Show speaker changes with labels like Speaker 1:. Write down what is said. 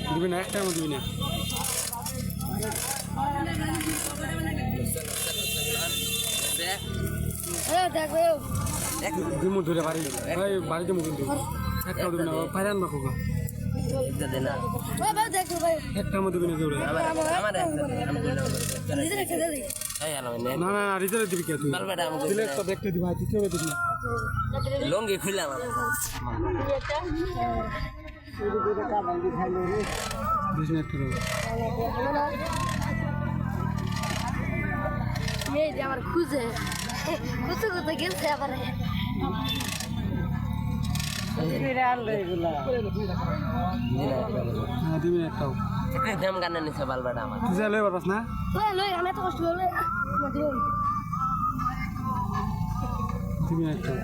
Speaker 1: দিবি না একটা দিবি না দিমু ধরে বাড়ি বাড়িতে মুখ কিন্তু একটাও দিবি না ফাইরান বা খোকা একটা দিবি না কেউ না না রিজার্ভ দিবি কে তুই দিলে তো দেখতে দিবি তুই কেউ দিবি না
Speaker 2: লঙ্গি খুললাম
Speaker 3: আমার খুঁজে খুঁজে কোথায় গেছে আবার
Speaker 1: দিবি না একটাও
Speaker 2: দাম গানে নিছে বালবাটা আমার
Speaker 1: তুই যা লই পারবাস না
Speaker 3: আমি এত কষ্ট হলে
Speaker 1: দিবি না একটাও